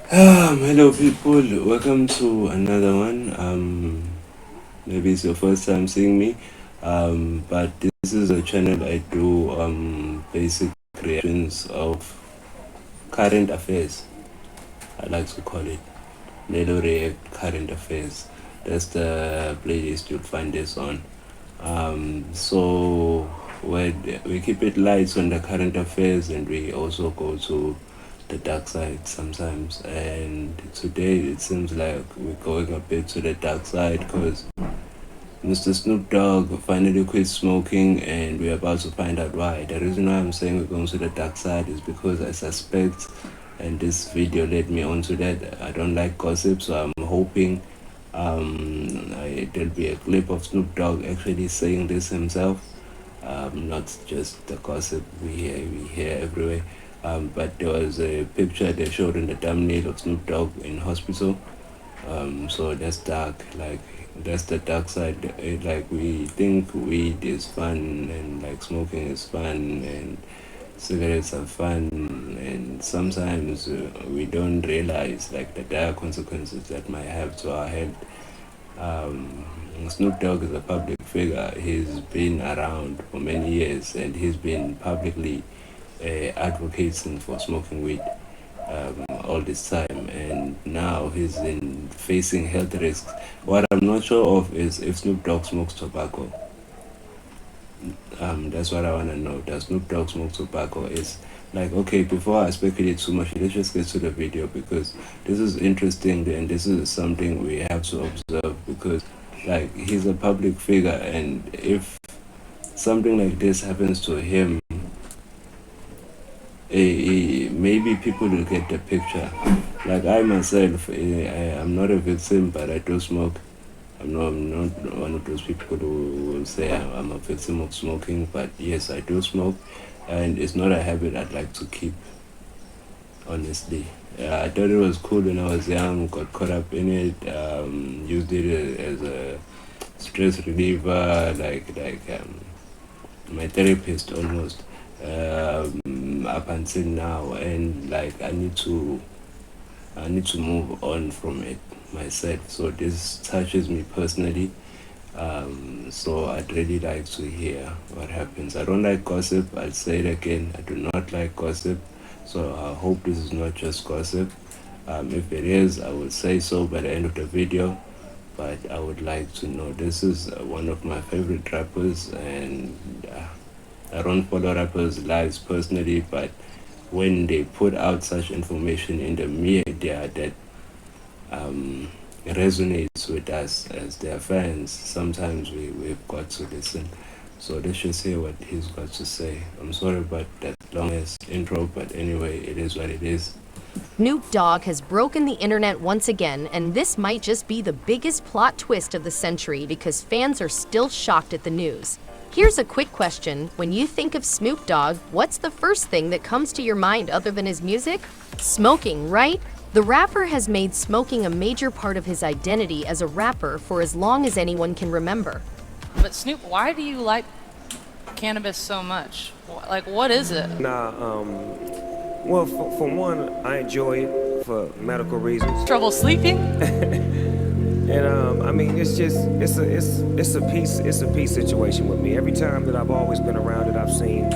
Hello people, welcome to another one. Maybe it's your first time seeing me, but this is a channel I do basic reactions of current affairs. I like to call it Lelo React Current Affairs. That's the playlist you'll find this on. So we keep it light on the current affairs, and we also go to the dark side sometimes. And today it seems like we're going a bit to the dark side because Mr. Snoop Dogg finally quit smoking, and we're about to find out why. The reason why I'm saying we're going to the dark side is because I suspect, and this video led me onto that, I don't like gossip, so I'm hoping there'll be a clip of Snoop Dogg actually saying this himself, not just the gossip we hear everywhere. But there was a picture they showed in the thumbnail of Snoop Dogg in hospital. So that's dark, like that's the dark side. Like we think weed is fun and like smoking is fun and cigarettes are fun, and sometimes we don't realize like the dire consequences that might have to our health. um, Snoop Dogg is a public figure. He's been around for many years, and he's been publicly advocating for smoking weed all this time, and now he's in facing health risks. What I'm not sure of is if Snoop Dogg smokes tobacco. That's what I want to know. Does Snoop Dogg smoke tobacco? Is like, okay, before I speculate too much, let's just get to the video, because this is interesting and this is something we have to observe, because like he's a public figure, and if something like this happens to him, maybe people will get the picture. Like I myself, I'm not a victim, but I do smoke. I'm not one of those people who will say I'm a victim of smoking, but yes, I do smoke, and it's not a habit I'd like to keep, honestly. I thought it was cool when I was young, got caught up in it, used it as a stress reliever, my therapist almost, up until now, and like I need to move on from it myself. So this touches me personally. So I'd really like to hear what happens. I don't like gossip. I'll say it again. I do not like gossip. So I hope this is not just gossip. If it is, I will say so by the end of the video. But I would like to know. This is one of my favorite rappers, and I don't follow rappers' lives personally, but when they put out such information in the media that um, resonates with us as their fans, sometimes we've got to listen. So let's just hear what he's got to say. I'm sorry about that long ass intro, but anyway, it is what it is. Snoop Dogg has broken the internet once again, and this might just be the biggest plot twist of the century because fans are still shocked at the news. Here's a quick question. When you think of Snoop Dogg, what's the first thing that comes to your mind other than his music? Smoking, right? The rapper has made smoking a major part of his identity as a rapper for as long as anyone can remember. But Snoop, why do you like cannabis so much? Like, what is it? Well, for one, I enjoy it for medical reasons. Trouble sleeping? And I mean, it's a peace situation with me. Every time that I've always been around it, I've seen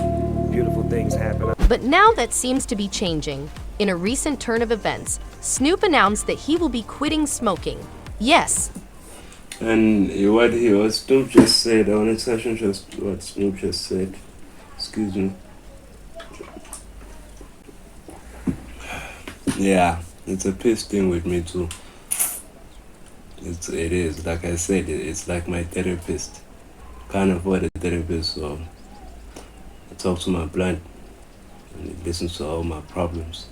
beautiful things happen. But now that seems to be changing. In a recent turn of events, Snoop announced that he will be quitting smoking. Yes. And what Snoop just said, I want to touch on just what Snoop just said. Excuse me. Yeah, it's a piss thing with me too. It is, like I said, it's like my therapist. Can't afford a therapist, so I talk to my blunt and he listens to all my problems.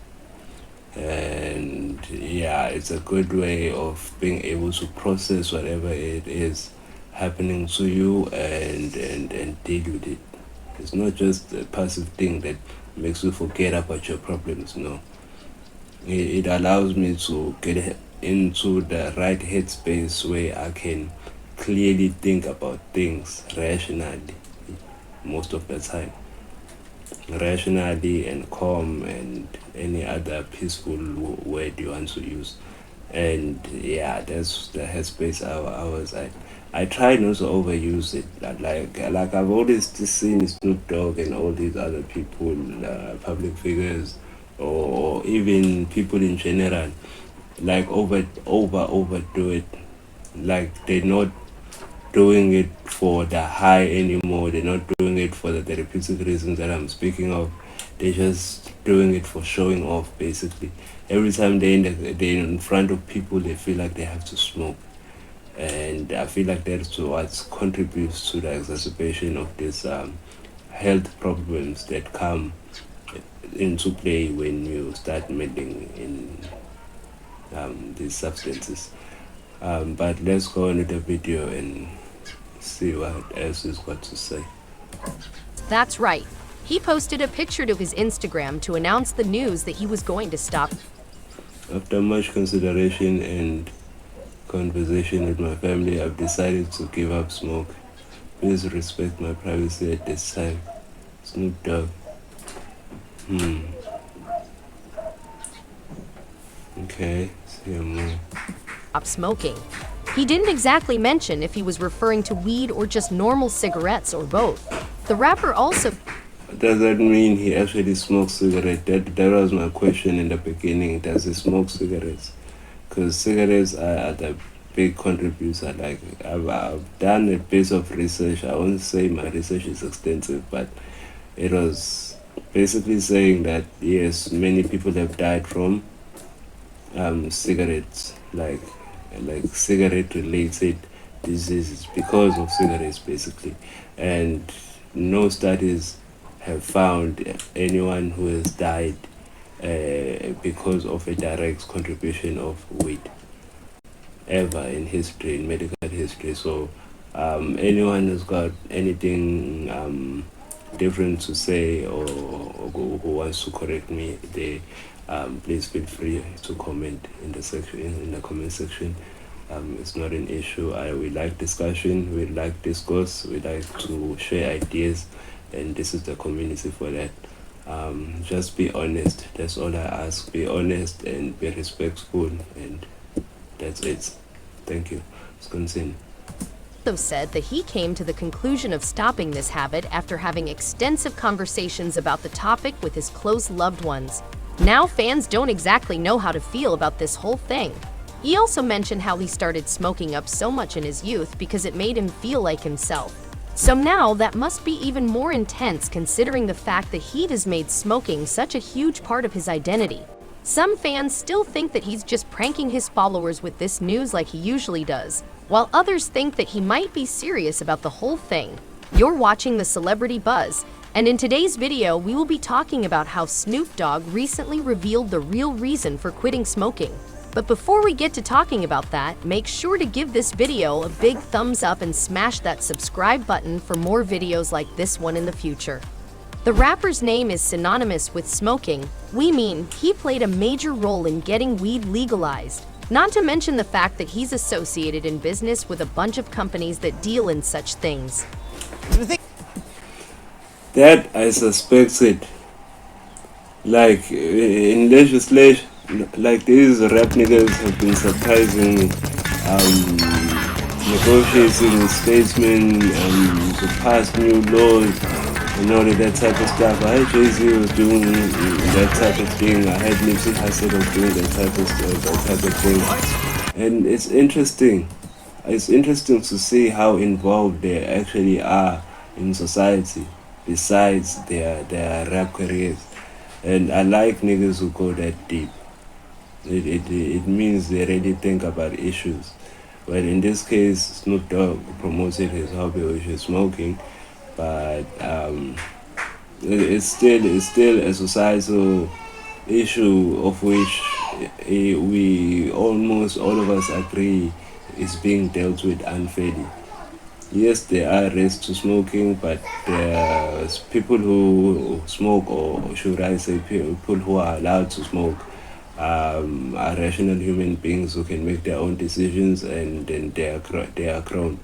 And yeah, it's a good way of being able to process whatever it is happening to you and deal with it. It's not just a passive thing that makes you forget about your problems, no. It allows me to get into the right headspace where I can clearly think about things rationally most of the time. rationally and calm and any other peaceful word you want to use. And yeah, that's the headspace I was at. I try not to overuse it. Like I've always seen Snoop Dogg and all these other people, public figures, or even people in general, like overdo it. Like they're not doing it for the high anymore. They're not doing it for the therapeutic reasons that I'm speaking of. They're just doing it for showing off, basically. Every time they're in front of people, they feel like they have to smoke. And I feel like that's what contributes to the exacerbation of these health problems that come into play when you start meddling in these substances. But let's go on with the video and see what else is got to say. That's right. He posted a picture to his Instagram to announce the news that he was going to stop. After much consideration and conversation with my family, I've decided to give up smoke. Please respect my privacy at this time. Snoop Dogg. Okay, see you more. Stop smoking. He didn't exactly mention if he was referring to weed or just normal cigarettes or both. The rapper also Does that mean he actually smokes cigarettes? That was my question in the beginning. Does he smoke cigarettes? Because cigarettes are the big contributor. Like I've done a bit of research. I won't say my research is extensive, but it was basically saying that yes, many people have died from cigarettes, like cigarette related diseases because of cigarettes, basically. And no studies have found anyone who has died because of a direct contribution of weed ever in history, in medical history. So anyone who's got anything different to say, or who wants to correct me, they please feel free to comment in the section, in the comment section. It's not an issue. We like discussion, we like discourse, we like to share ideas, and this is the community for that. Just be honest. That's all I ask. Be honest and be respectful, and that's it. Thank you. Let's continue. said that he came to the conclusion of stopping this habit after having extensive conversations about the topic with his close loved ones. Now fans don't exactly know how to feel about this whole thing. He also mentioned how he started smoking up so much in his youth because it made him feel like himself. So now that must be even more intense considering the fact that he has made smoking such a huge part of his identity. Some fans still think that he's just pranking his followers with this news like he usually does, while others think that he might be serious about the whole thing. You're watching The Celebrity Buzz, and in today's video we will be talking about how Snoop Dogg recently revealed the real reason for quitting smoking. But before we get to talking about that, make sure to give this video a big thumbs up and smash that subscribe button for more videos like this one in the future. The rapper's name is synonymous with smoking. We mean he played a major role in getting weed legalized. Not to mention the fact that he's associated in business with a bunch of companies that deal in such things. That I suspected. Like in legislation, like these rap niggas have been surprising, negotiating with statesmen to pass new laws and all of that type of stuff. I heard Jay-Z was doing that type of thing. I heard Nipsey Hussle was doing that type of thing. And it's interesting. It's interesting to see how involved they actually are in society besides their rap careers. And I like niggas who go that deep. It means they really think about issues. But in this case, Snoop Dogg promoted his hobby, which is smoking. But it's still a societal issue of which we almost all of us agree is being dealt with unfairly. Yes, there are risks to smoking, but there's people who smoke, or should I say people who are allowed to smoke, are rational human beings who can make their own decisions, and then they are grown.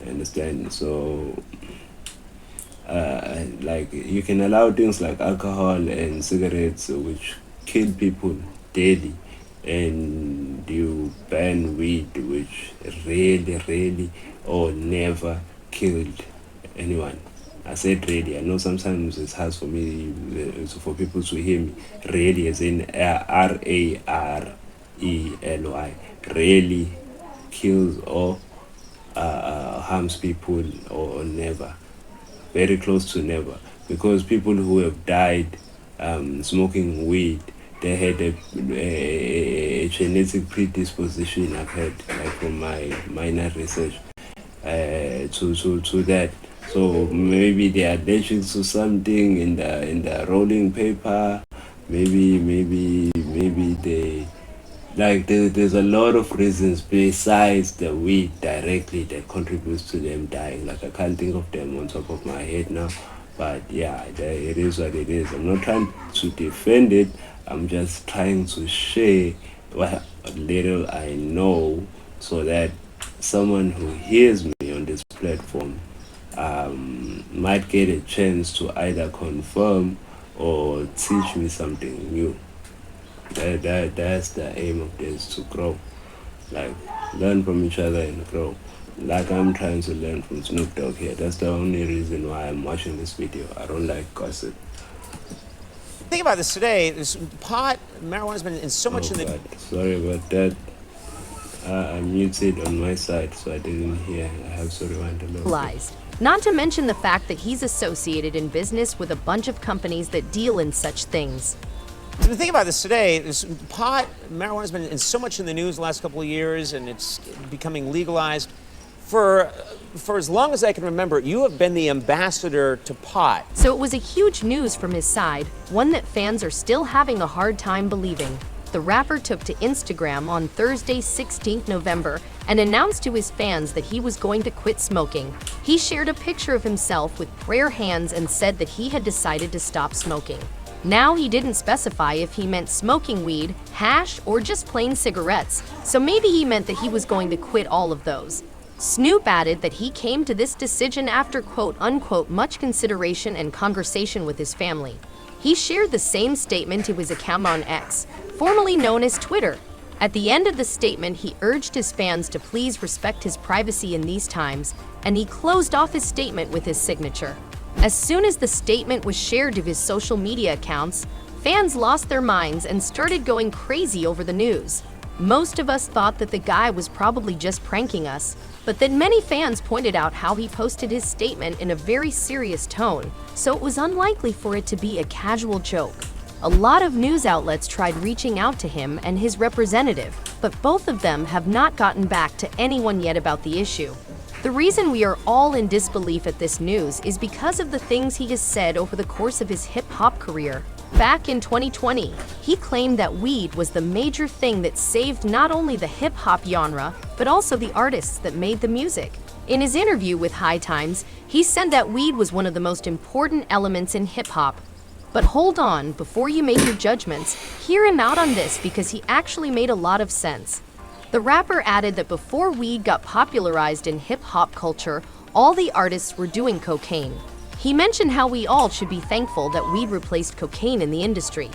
Understand? So like you can allow things like alcohol and cigarettes, which kill people daily, and you ban weed, which really or never killed anyone. I said really. I know sometimes it's hard for me, for people to hear me. Really, as in Rarely. Really kills or harms people, or never. Very close to never. Because people who have died smoking weed, they had a genetic predisposition, I've heard, like from my minor research, to that. So maybe they are allergic to something in the rolling paper. Maybe they, like there's a lot of reasons besides the weed directly that contributes to them dying. Like I can't think of them on top of my head now, but yeah, it is what it is. I'm not trying to defend it. I'm just trying to share what little I know, so that someone who hears me on this platform might get a chance to either confirm or teach me something new. That's the aim of this, to grow, like learn from each other and grow, like I'm trying to learn from Snoop Dogg here. That's the only reason why I'm watching this video. I don't like gossip. Think about this today. This pot, marijuana's been in so much in the. God, sorry about that. I'm muted on my side, so I didn't hear. I have to rewind a little. Lies. Not to mention the fact that he's associated in business with a bunch of companies that deal in such things. So the thing about this today, this pot, marijuana's been in so much in the news the last couple of years, and it's becoming legalized. For as long as I can remember, you have been the ambassador to pot. So it was a huge news from his side, one that fans are still having a hard time believing. The rapper took to Instagram on Thursday, 16th November, and announced to his fans that he was going to quit smoking. He shared a picture of himself with prayer hands and said that he had decided to stop smoking. Now he didn't specify if he meant smoking weed, hash, or just plain cigarettes, so maybe he meant that he was going to quit all of those. Snoop added that he came to this decision after quote-unquote much consideration and conversation with his family. He shared the same statement to his account on X, formerly known as Twitter. At the end of the statement, he urged his fans to please respect his privacy in these times, and he closed off his statement with his signature. As soon as the statement was shared to his social media accounts, fans lost their minds and started going crazy over the news. Most of us thought that the guy was probably just pranking us, but then many fans pointed out how he posted his statement in a very serious tone, so it was unlikely for it to be a casual joke. A lot of news outlets tried reaching out to him and his representative, but both of them have not gotten back to anyone yet about the issue. The reason we are all in disbelief at this news is because of the things he has said over the course of his hip-hop career. Back in 2020, he claimed that weed was the major thing that saved not only the hip-hop genre, but also the artists that made the music. In his interview with High Times, he said that weed was one of the most important elements in hip-hop. But hold on, before you make your judgments, hear him out on this because he actually made a lot of sense. The rapper added that before weed got popularized in hip-hop culture, all the artists were doing cocaine. He mentioned how we all should be thankful that weed replaced cocaine in the industry.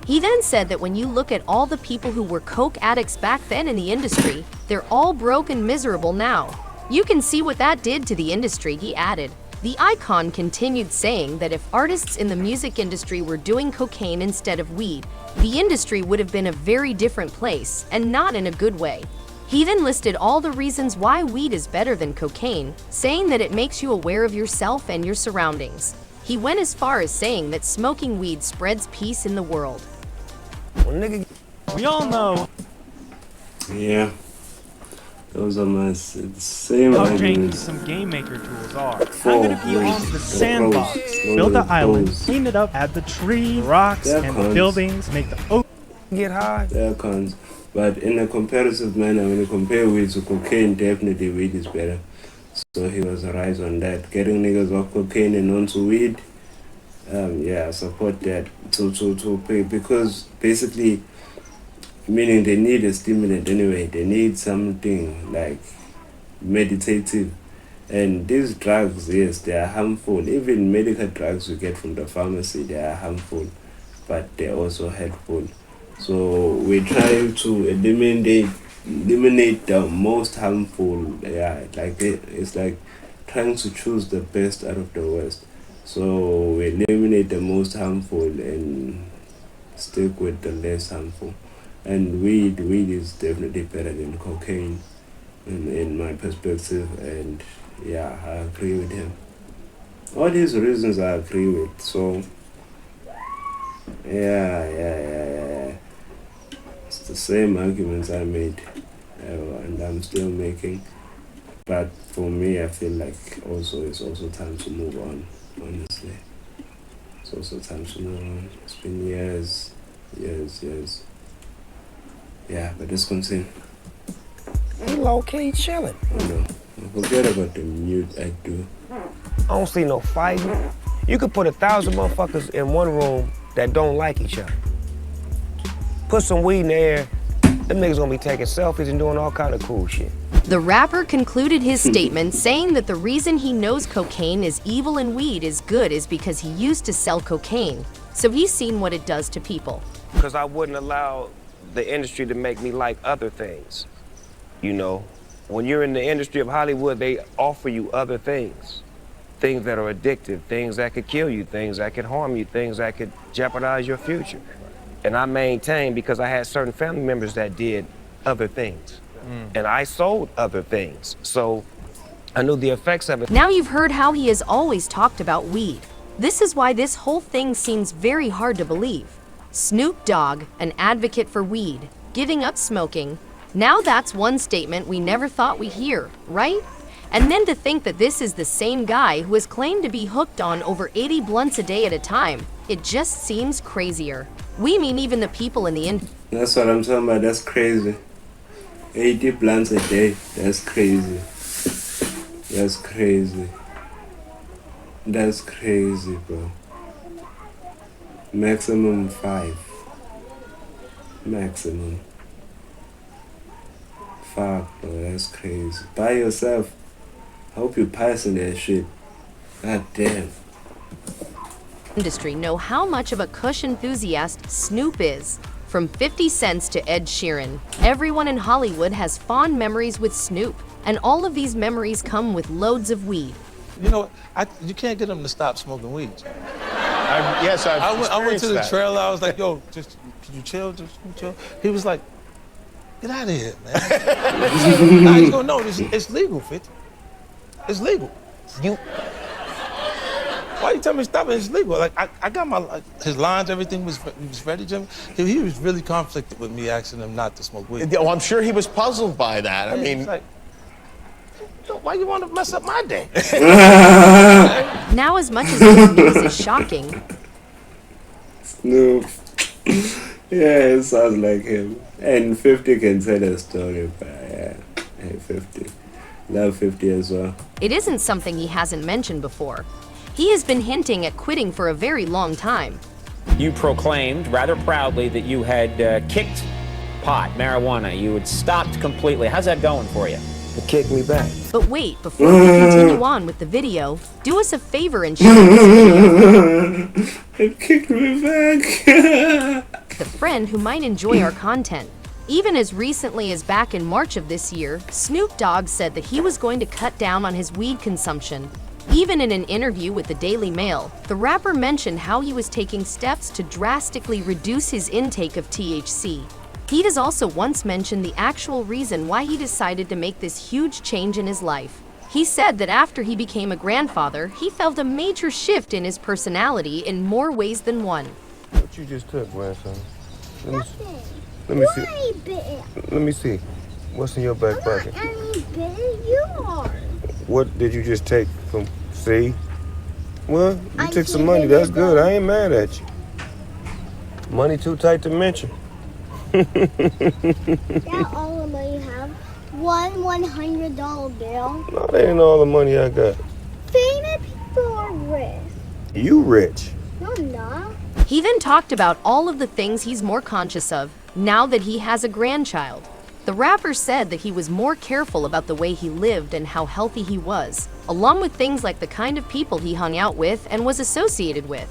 He then said that when you look at all the people who were coke addicts back then in the industry, they're all broke and miserable now. You can see what that did to the industry, he added. The icon continued saying that if artists in the music industry were doing cocaine instead of weed, the industry would have been a very different place, and not in a good way. He then listed all the reasons why weed is better than cocaine, saying that it makes you aware of yourself and your surroundings. He went as far as saying that smoking weed spreads peace in the world. Well, nigga, We all know Yeah, those are my same how janky arguments. some game maker tools are. Four I'm gonna be ways on the to sandbox, propose. build One an of island, those. clean it up, add the trees, rocks, There and comes. buildings, make the oak. get high. There comes. But in a comparative manner, when you compare weed to cocaine, definitely weed is better. So he was right on that. Getting niggas off cocaine and onto weed, yeah, I support that. To pay, because basically, meaning they need a stimulant anyway. They need something like meditative And these drugs, yes, they are harmful. Even medical drugs you get from the pharmacy, they are harmful, but they're also helpful. So we try to eliminate the most harmful. Yeah, like it's like trying to choose the best out of the worst. So we eliminate the most harmful and stick with the less harmful. And weed is definitely better than cocaine, in my perspective. And yeah, I agree with him. All these reasons I agree with. So yeah. It's the same arguments I made, and I'm still making. But for me, I feel like it's also time to move on. Honestly, it's also time to move on. It's been years. Yeah, but let's continue. I'm low-key chilling. No, forget about the mute I do. I don't see no fighting. You could put 1,000 motherfuckers in one room that don't like each other. Put some weed in the air, them niggas gonna be taking selfies and doing all kind of cool shit. The rapper concluded his statement saying that the reason he knows cocaine is evil and weed is good is because he used to sell cocaine. So he's seen what it does to people. Because I wouldn't allow the industry to make me like other things. You know, when you're in the industry of Hollywood, they offer you other things. Things that are addictive, things that could kill you, things that could harm you, things that could jeopardize your future. And I maintained because I had certain family members that did other things. And I sold other things. So I knew the effects of it. Now you've heard how he has always talked about weed. This is why this whole thing seems very hard to believe. Snoop Dogg, an advocate for weed, giving up smoking. Now that's one statement we never thought we'd hear, right? And then to think that this is the same guy who has claimed to be hooked on over 80 blunts a day at a time. It just seems crazier. We mean even the people in the industry. That's what I'm talking about. That's crazy. 80 blunts a day. That's crazy. That's crazy. That's crazy, bro. Maximum 5. Maximum. Fuck, bro. That's crazy. By yourself. I hope you're passing that shit. God damn. Industry know how much of a Kush enthusiast Snoop is. From 50 Cent to Ed Sheeran, everyone in Hollywood has fond memories with Snoop, and all of these memories come with loads of weed. You know, you can't get them to stop smoking weed. I went to the trailer. I was like, "Yo, just can you chill? Just chill." He was like, "Get out of here, man." Now he's gonna know it's legal, 50. It's legal. Why you tell me to stop it? It's legal. Like I got my his lines, everything was ready, Jim. He was really conflicted with me asking him not to smoke weed. Oh, I'm sure he was puzzled by that. I mean, like, why you want to mess up my day? Now, as much as this news is shocking, Snoop. Yeah, it sounds like him. And 50 can tell a story, but yeah. Hey, 50. Love 50 as well. it isn't something he hasn't mentioned before. He has been hinting at quitting for a very long time. You proclaimed rather proudly that you had kicked pot, marijuana. You had stopped completely. How's that going for you? It kicked me back. But wait, before we continue on with the video, do us a favor and share this video It kicked me back. with a friend who might enjoy our content. Even as recently as back in March of this year, Snoop Dogg said that he was going to cut down on his weed consumption. Even in an interview with the Daily Mail, the rapper mentioned how he was taking steps to drastically reduce his intake of THC. He has also once mentioned the actual reason why he decided to make this huge change in his life. He said that after he became a grandfather, he felt a major shift in his personality in more ways than one. What you just took, grandson? Let me see. Let me see. What's in your back pocket? Any bigger you are. What did you just take from C? Well, you I took some can't money. That's believe good. that. I ain't mad at you. Money too tight to mention. That all the money you have. One $100 bill. No, that ain't all the money I got. Famous people are rich. You rich. No, I'm not. He then talked about all of the things he's more conscious of now that he has a grandchild. The rapper said that he was more careful about the way he lived and how healthy he was. along with things like the kind of people he hung out with and was associated with.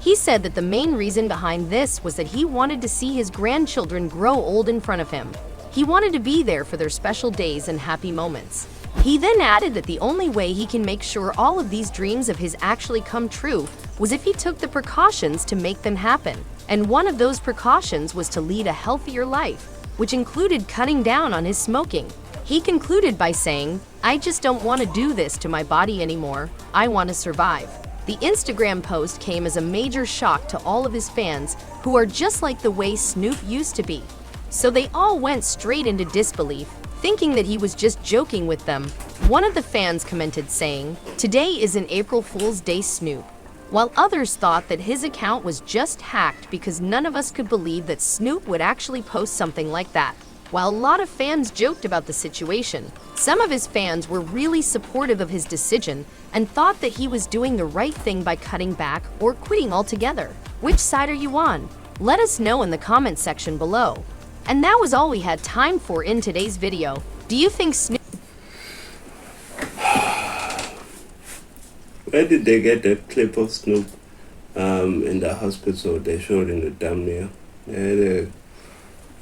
He said that the main reason behind this was that he wanted to see his grandchildren grow old in front of him. He wanted to be there for their special days and happy moments. He then added that the only way he can make sure all of these dreams of his actually come true was if he took the precautions to make them happen. And one of those precautions was to lead a healthier life, which included cutting down on his smoking. He concluded by saying, "I just don't want to do this to my body anymore. I want to survive." The Instagram post came as a major shock to all of his fans, who are just like the way Snoop used to be. So they all went straight into disbelief, thinking that he was just joking with them. One of the fans commented saying, "Today is an April Fool's Day, Snoop," while others thought that his account was just hacked because none of us could believe that Snoop would actually post something like that. While a lot of fans joked about the situation, some of his fans were really supportive of his decision and thought that he was doing the right thing by cutting back or quitting altogether. Which side are you on? Let us know in the comment section below. And that was all we had time for in today's video. Do you think Snoop... Where did they get that clip of Snoop in the hospital they showed in the thumbnail? They had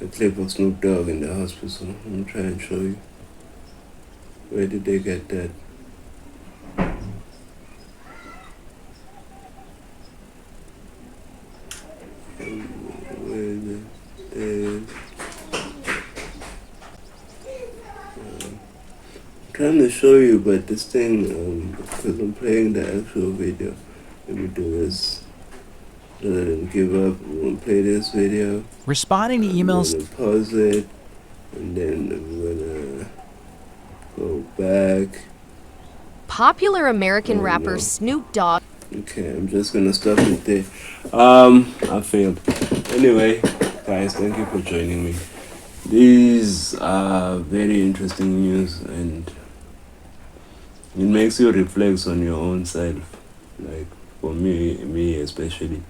a clip of Snoop Dogg in the hospital. Let me try and show you. Where did they get that? Where is it? There it is. I'm trying to show you, but this thing, because I'm playing the actual video. Let me do this. Rather than give up, I'm gonna play this video. Responding to emails. I'm gonna pause it, and then I'm gonna go back. Popular American rapper Snoop Dogg... Okay, I'm just gonna stop it there. I failed. Anyway, guys, thank you for joining me. These are very interesting news, and it makes you reflect on your own self. Like for me especially.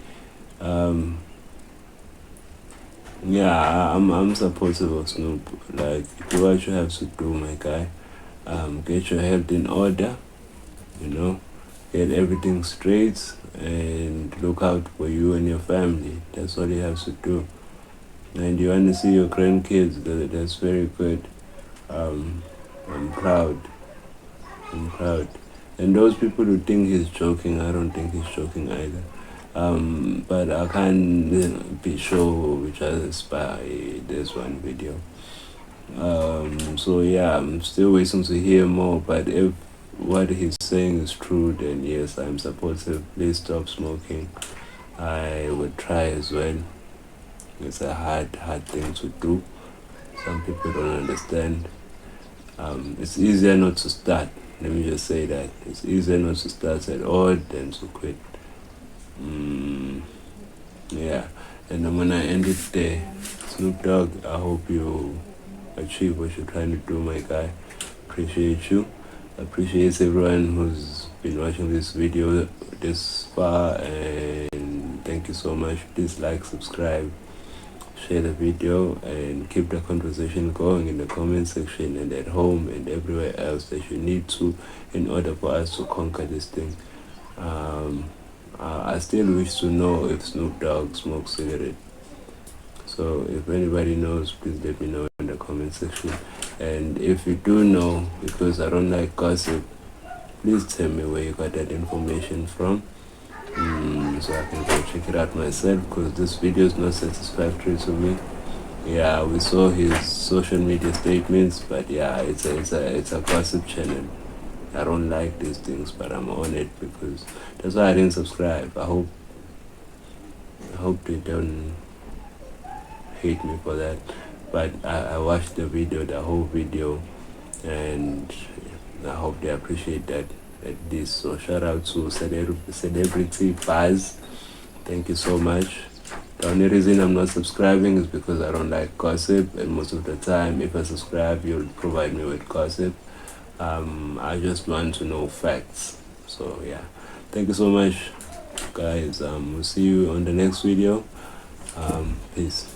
Yeah, I'm supportive of Snoop. Like, do what you have to do, my guy. Get your health in order, you know, get everything straight, and look out for you and your family. That's all you have to do. And you want to see your grandkids, that's very good. I'm proud. I'm proud. And those people who think he's joking, I don't think he's joking either. But I can't be sure which others by this one video. So yeah, I'm still waiting to hear more, but if what he's saying is true, then yes, I'm supportive. Please stop smoking. I would try as well. It's a hard thing to do. Some people don't understand. It's easier not to start. Let me just say that. It's easier not to start at all than to quit. Yeah, and I'm gonna end it there. Snoop Dogg, I hope you achieve what you're trying to do, my guy. Appreciate you. Appreciate everyone who's been watching this video this far, and thank you so much. Please like, subscribe, share the video, and keep the conversation going in the comment section and at home and everywhere else that you need to, in order for us to conquer this thing. I still wish to know if Snoop Dogg smokes cigarette. So if anybody knows, please let me know in the comment section. And if you do know, because I don't like gossip, please tell me where you got that information from, so I can go check it out myself, because this video is not satisfactory to me. Yeah, we saw his social media statements, but yeah, it's a gossip channel. I don't like these things, but I'm on it because that's why I didn't subscribe. I hope they don't hate me for that. But I watched the video, the whole video, and I hope they appreciate that at least. So shout out to Celebrity Buzz. Thank you so much. The only reason I'm not subscribing is because I don't like gossip, and most of the time if I subscribe, you'll provide me with gossip. I just want to know facts. So yeah, thank you so much, guys. We'll see you on the next video. Peace.